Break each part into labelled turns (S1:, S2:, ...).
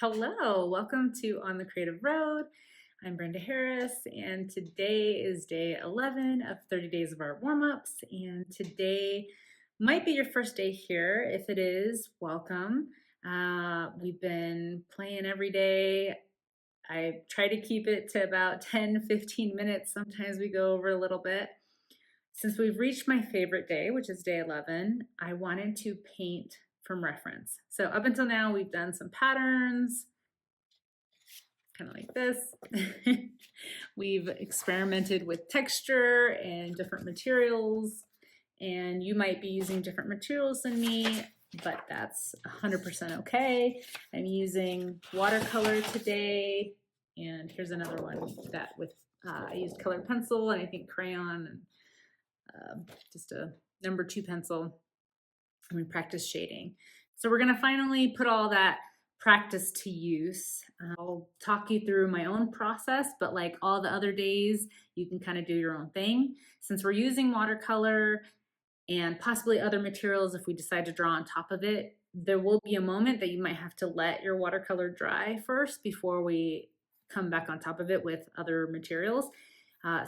S1: Hello, welcome to On the Creative Road. I'm Brenda Harris, and today is day 11 of 30 days of our warm-ups. And today might be your first day here. If it is, welcome. We've been playing every day. I try to keep it to about 10-15 minutes. Sometimes we go over a little bit. Since we've reached my favorite day, which is day 11, I wanted to paint from reference. So up until now, we've done some patterns, kind of like this. We've experimented with texture and different materials, and you might be using different materials than me, but that's 100% okay. I'm using watercolor today, and here's another one that with I used colored pencil and I think crayon and just a number 2 pencil, and we practice shading. So we're gonna finally put all that practice to use. I'll talk you through my own process, but like all the other days, you can kind of do your own thing. Since we're using watercolor and possibly other materials, if we decide to draw on top of it, there will be a moment that you might have to let your watercolor dry first before we come back on top of it with other materials.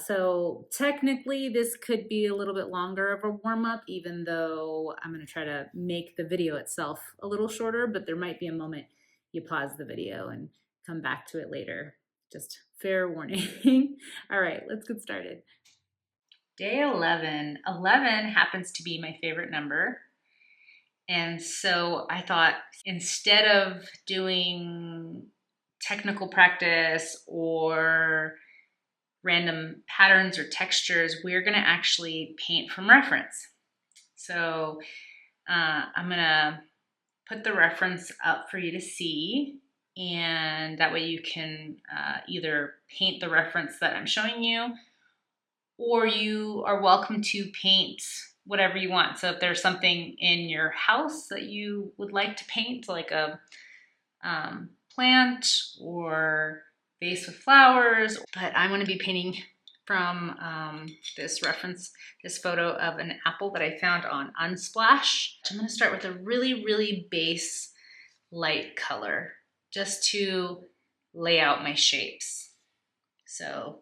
S1: So technically this could be a little bit longer of a warm-up, even though I'm going to try to make the video itself a little shorter, but there might be a moment you pause the video and come back to it later. Just fair warning. All right, let's get started. Day 11. 11 happens to be my favorite number. And so I thought instead of doing technical practice or random patterns or textures, we're going to actually paint from reference. So I'm going to put the reference up for you to see, and that way you can either paint the reference that I'm showing you, or you are welcome to paint whatever you want. So if there's something in your house that you would like to paint, like a plant or vase with flowers, but I'm going to be painting from this reference, this photo of an apple that I found on Unsplash. I'm going to start with a really base light color just to lay out my shapes. So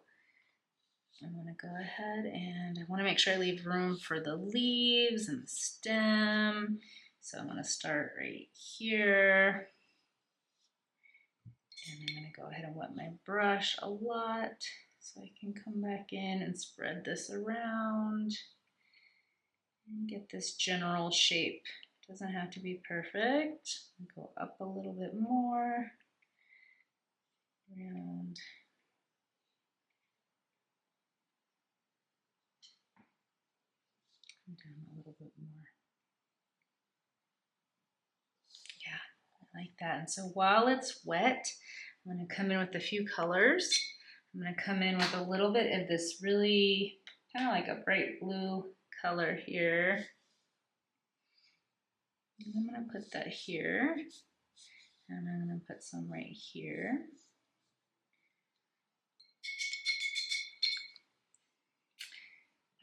S1: I'm going to go ahead and I want to make sure I leave room for the leaves and the stem. So I'm going to start right here. And I'm going to go ahead and wet my brush a lot so I can come back in and spread this around and get this general shape. Doesn't have to be perfect. Go up a little bit more, and come down a little bit more. Yeah, I like that. And so while it's wet, I'm going to come in with a few colors. I'm going to come in with a little bit of this really kind of like a bright blue color here. And I'm going to put that here, and I'm going to put some right here.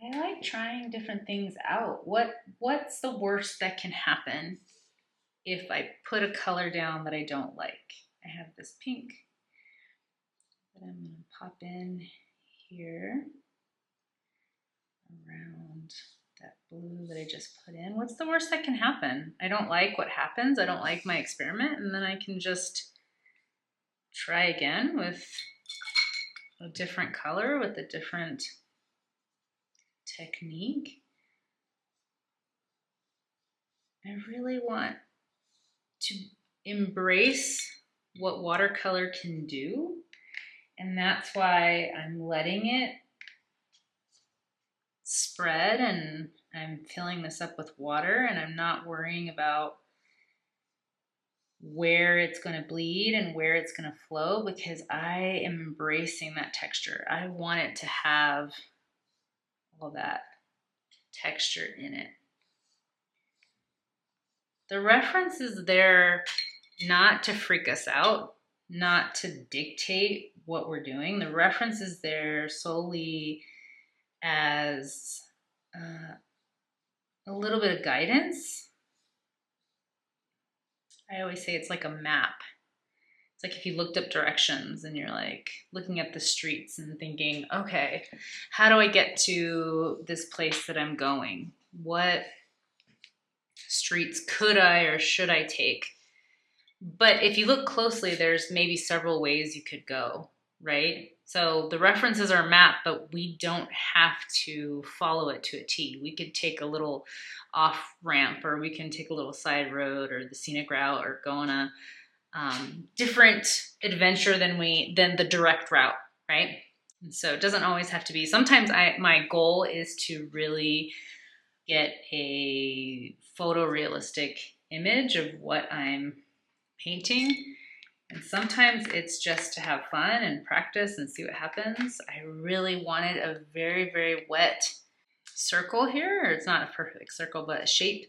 S1: I like trying different things out. What's the worst that can happen if I put a color down that I don't like? I have this pink that I'm going to pop in here around that blue that I just put in. What's the worst that can happen? I don't like what happens. I don't like my experiment, and then I can just try again with a different color, with a different technique. I really want to embrace what watercolor can do, and that's why I'm letting it spread, and I'm filling this up with water, and I'm not worrying about where it's going to bleed and where it's going to flow, because I am embracing that texture. I want it to have all that texture in it. The reference is there not to freak us out, not to dictate what we're doing. The reference is there solely as a little bit of guidance. I always say it's like a map. It's like if you looked up directions and you're like looking at the streets and thinking, okay, how do I get to this place that I'm going? What streets could I or should I take? But if you look closely, there's maybe several ways you could go, right? So the references are mapped, but we don't have to follow it to a T. We could take a little off ramp, or we can take a little side road or the scenic route, or go on a different adventure than the direct route, right? And so it doesn't always have to be. Sometimes my goal is to really get a photorealistic image of what I'm painting. And sometimes it's just to have fun and practice and see what happens. I really wanted a very, very wet circle here. It's not a perfect circle, but a shape.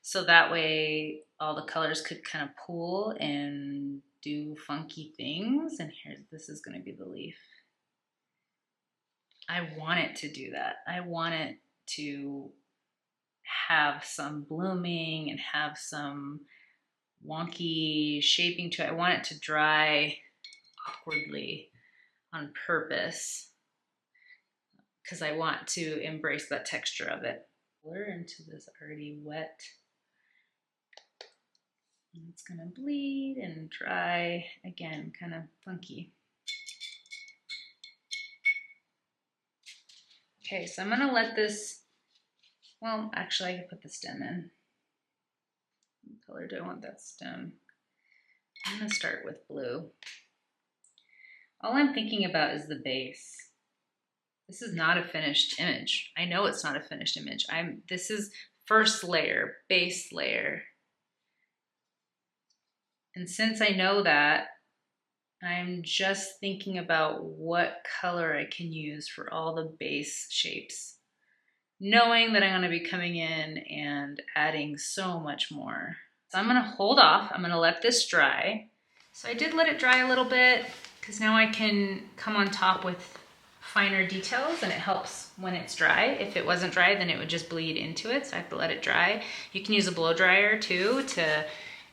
S1: So that way all the colors could kind of pool and do funky things. And this is going to be the leaf. I want it to do that. I want it to have some blooming and have some wonky shaping to it. I want it to dry awkwardly on purpose because I want to embrace that texture of it. Color into this already wet. And it's gonna bleed and dry again, kind of funky. Okay, so I'm gonna let this, well, actually I can put the stem in. What color do I want that stem? I'm gonna start with blue. All I'm thinking about is the base. This is not a finished image. I know it's not a finished image. This is first layer, base layer. And since I know that, I'm just thinking about what color I can use for all the base shapes, knowing that I'm going to be coming in and adding so much more. So I'm going to hold off. I'm going to let this dry. So I did let it dry a little bit because now I can come on top with finer details, and it helps when it's dry. If it wasn't dry, then it would just bleed into it. So I have to let it dry. You can use a blow dryer too to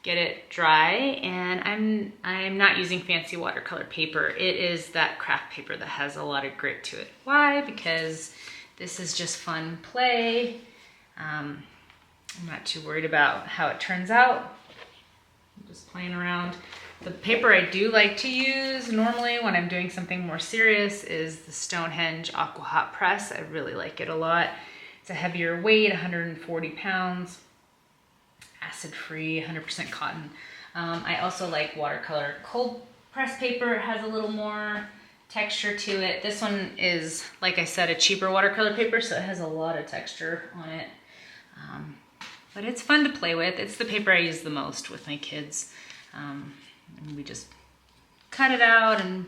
S1: get it dry, and I'm not using fancy watercolor paper. It is that craft paper that has a lot of grit to it. Why? Because this is just fun play. I'm not too worried about how it turns out. I'm just playing around. The paper I do like to use normally when I'm doing something more serious is the Stonehenge Aqua Hot Press. I really like it a lot. It's a heavier weight, 140 pounds. Acid-free, 100% cotton. I also like watercolor cold press paper. It has a little more texture to it. This one is, like I said, a cheaper watercolor paper, so it has a lot of texture on it. But it's fun to play with. It's the paper I use the most with my kids. And we just cut it out and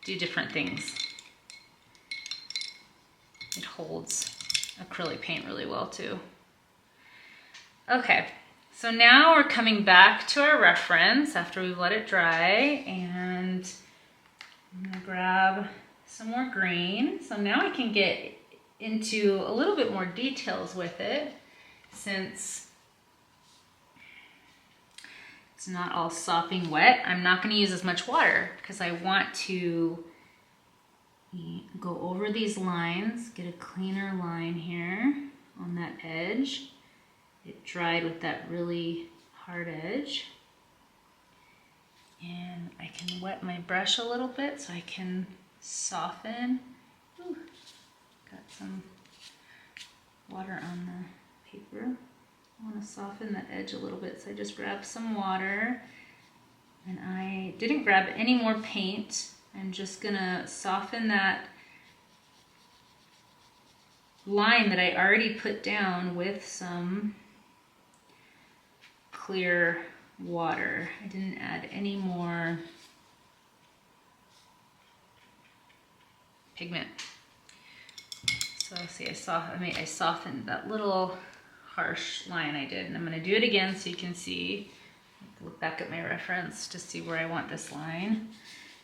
S1: do different things. It holds acrylic paint really well too. Okay. So now we're coming back to our reference after we've let it dry, and I'm gonna grab some more green. So now I can get into a little bit more details with it, since it's not all sopping wet. I'm not gonna use as much water because I want to go over these lines, get a cleaner line here on that edge. It dried with that really hard edge. And I can wet my brush a little bit so I can soften. Ooh, got some water on the paper. I want to soften the edge a little bit, so I just grabbed some water. And I didn't grab any more paint. I'm just gonna soften that line that I already put down with some clear water. I didn't add any more pigment. So see, I softened that little harsh line I did, and I'm going to do it again so you can see. Look back at my reference to see where I want this line.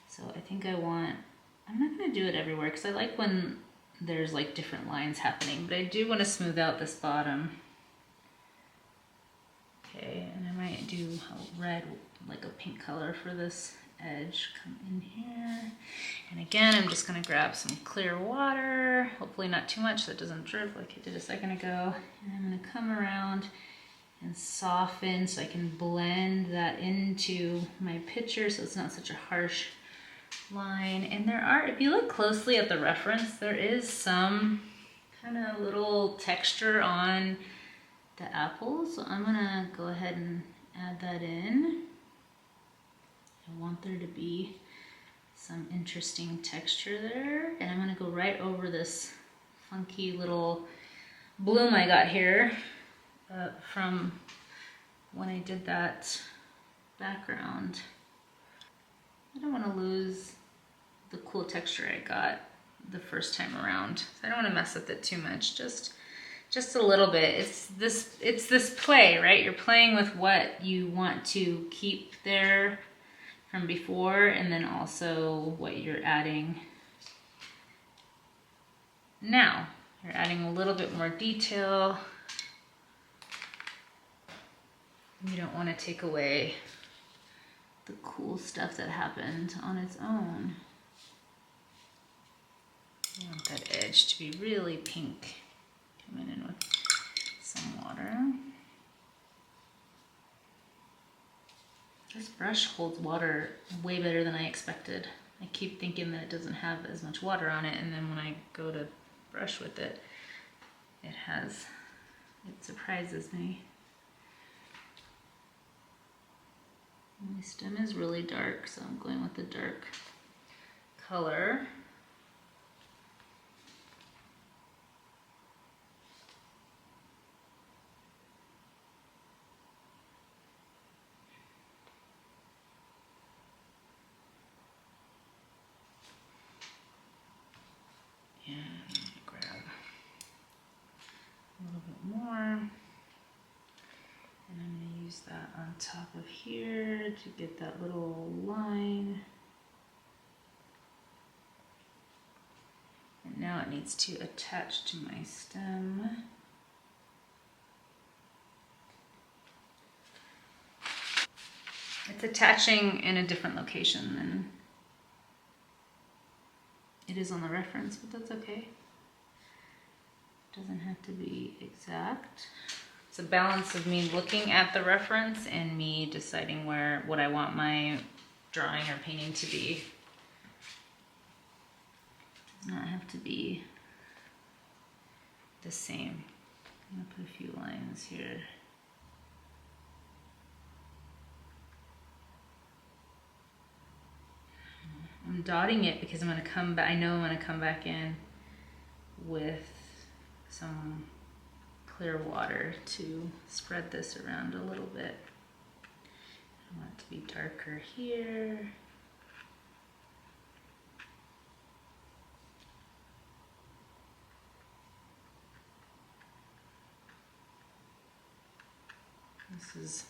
S1: So I think I'm not going to do it everywhere because I like when there's like different lines happening, but I do want to smooth out this bottom. Okay, and I might do a red, like a pink color for this edge come in here. And again, I'm just gonna grab some clear water, hopefully not too much so it doesn't drip like it did a second ago. And I'm gonna come around and soften so I can blend that into my picture so it's not such a harsh line. And there are, if you look closely at the reference, there is some kind of little texture on the apples. So I'm gonna go ahead and add that in. I want there to be some interesting texture there. And I'm gonna go right over this funky little bloom I got here from when I did that background. I don't want to lose the cool texture I got the first time around. I don't want to mess with it too much, just a little bit. It's this play, right? You're playing with what you want to keep there from before, and then also what you're adding now. You're adding a little bit more detail. You don't want to take away the cool stuff that happened on its own. You want that edge to be really pink. Coming in with some water. This brush holds water way better than I expected. I keep thinking that it doesn't have as much water on it, and then when I go to brush with it, it surprises me. My stem is really dark, so I'm going with the dark color. And grab a little bit more. And I'm going to use that on top of here to get that little line. And now it needs to attach to my stem. It's attaching in a different location than it is on the reference, but that's okay. It doesn't have to be exact. It's a balance of me looking at the reference and me deciding what I want my drawing or painting to be. It does not have to be the same. I'm gonna put a few lines here. I'm dotting it because I'm gonna come back. I know I'm gonna come back in with some clear water to spread this around a little bit. I want it to be darker here. This is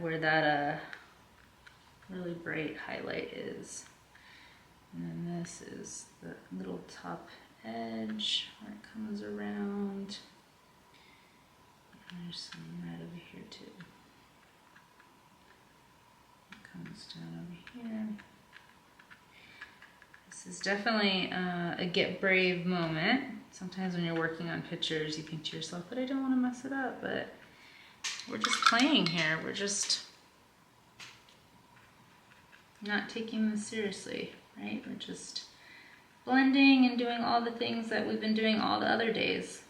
S1: where that really bright highlight is. And then this is the little top edge where it comes around. And there's some red over here too. It comes down over here. This is definitely a get brave moment. Sometimes when you're working on pictures, you think to yourself, but I don't want to mess it up. But we're just playing here. We're just not taking this seriously, right? We're just blending and doing all the things that we've been doing all the other days.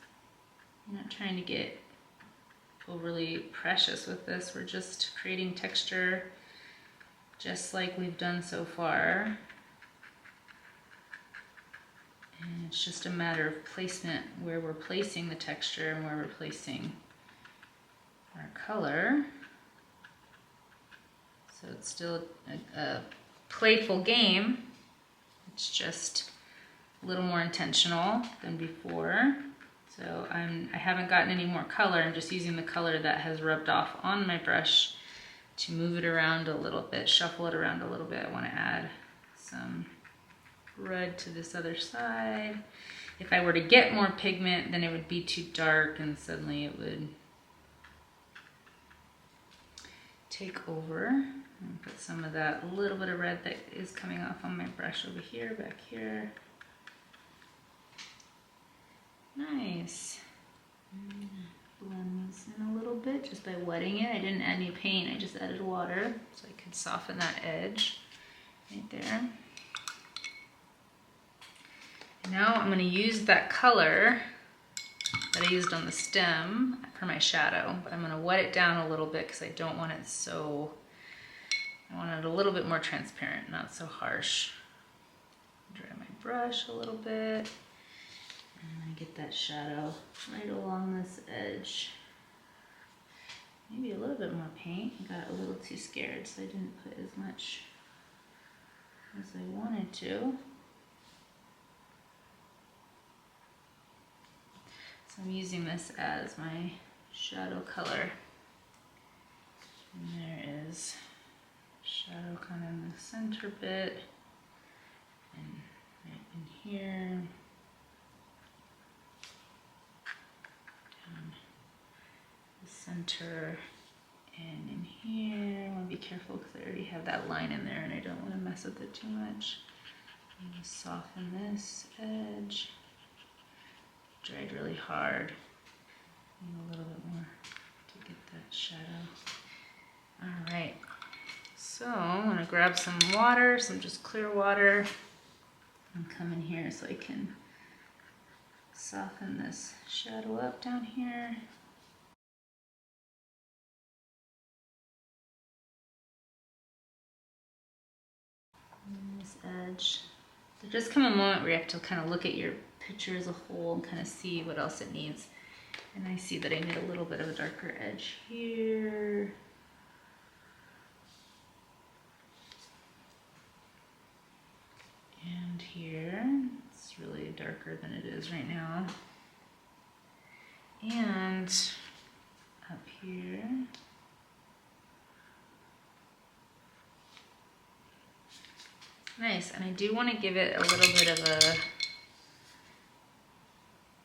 S1: We're not trying to get overly precious with this. We're just creating texture just like we've done so far. And it's just a matter of placement, where we're placing the texture and where we're placing our color. So it's still a playful game. It's just a little more intentional than before. So I haven't gotten any more color. I'm just using the color that has rubbed off on my brush to move it around a little bit, shuffle it around a little bit. I want to add some red to this other side. If I were to get more pigment, then it would be too dark and suddenly it would take over. And put some of that little bit of red that is coming off on my brush over here, back here. Nice. Blend this in a little bit just by wetting it. I didn't add any paint, I just added water so I could soften that edge right there. Now I'm going to use that color that I used on the stem for my shadow, but I'm going to wet it down a little bit because I don't want it so, I want it a little bit more transparent, not so harsh. Dry my brush a little bit. I'm going to get that shadow right along this edge. Maybe a little bit more paint. I got a little too scared, so I didn't put as much as I wanted to. So I'm using this as my shadow color. And there is shadow kind of in the center bit. And right in here. Center and in here. I want to be careful because I already have that line in there and I don't want to mess with it too much. I'm going to soften this edge. Dried really hard. Need a little bit more to get that shadow. Alright, so I'm going to grab some water, some just clear water, and come in here so I can soften this shadow up down here. This edge. So just come a moment where you have to kind of look at your picture as a whole and kind of see what else it needs. And I see that I need a little bit of a darker edge here. And here. It's really darker than it is right now. And up here. Nice, and I do want to give it a little bit of a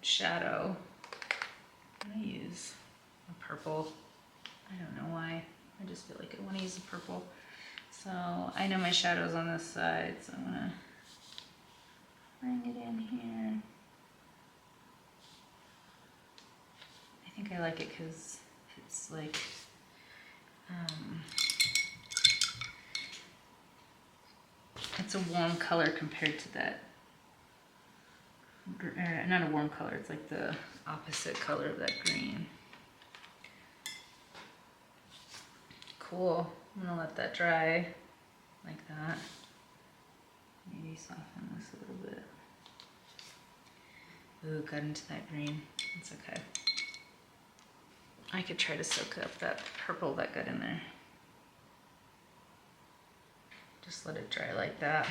S1: shadow. I'm going to use a purple. I don't know why. I just feel like I want to use a purple. So I know my shadow's on this side, so I'm going to bring it in here. I think I like it because it's like it's a warm color compared to that, not a warm color, it's like the opposite color of that green. Cool, I'm gonna let that dry like that. Maybe soften this a little bit. Ooh, got into that green, it's okay. I could try to soak up that purple that got in there. Just let it dry like that.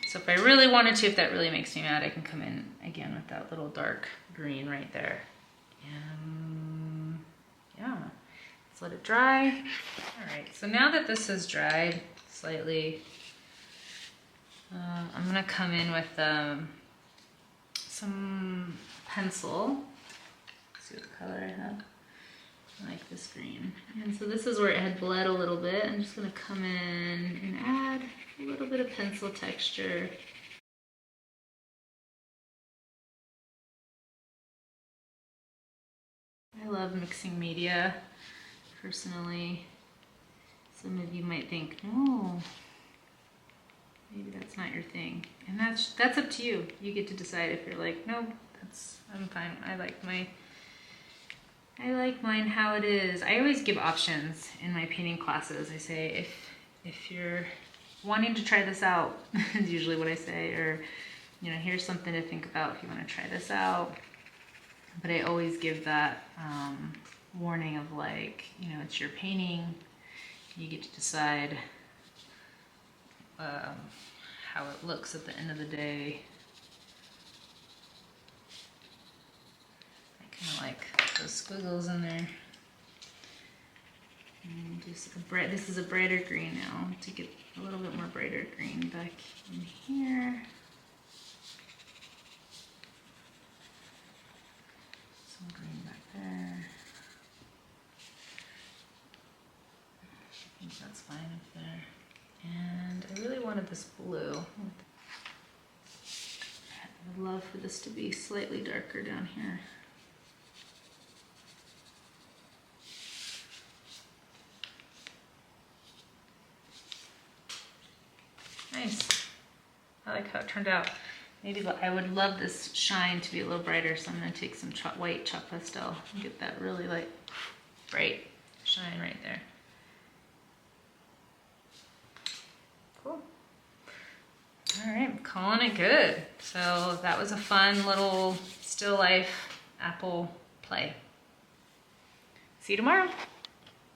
S1: So if I really wanted to, if that really makes me mad, I can come in again with that little dark green right there. And yeah, let's let it dry. All right, so now that this has dried slightly, I'm gonna come in with some pencil. See what color I have. I like this green. And so this is where it had bled a little bit. I'm just gonna come in and add a little bit of pencil texture. I love mixing media, personally. Some of you might think, no, maybe that's not your thing. And that's up to you. You get to decide if you're like, no, I'm fine. I like mine how it is. I always give options in my painting classes. I say, if you're wanting to try this out, is usually what I say, or, you know, here's something to think about if you want to try this out. But I always give that warning of, like, you know, it's your painting. You get to decide how it looks at the end of the day. I kind of like those squiggles in there. And just this is a brighter green now, to get a little bit more brighter green back in here. Some green back there. Things fine up there. And I really wanted this blue. I would love for this to be slightly darker down here. Nice. I like how it turned out. Maybe I would love this shine to be a little brighter, so I'm going to take some white chalk pastel and get that really like bright shine right there. Cool. All right, calling it good. So that was a fun little still life apple play. See you tomorrow.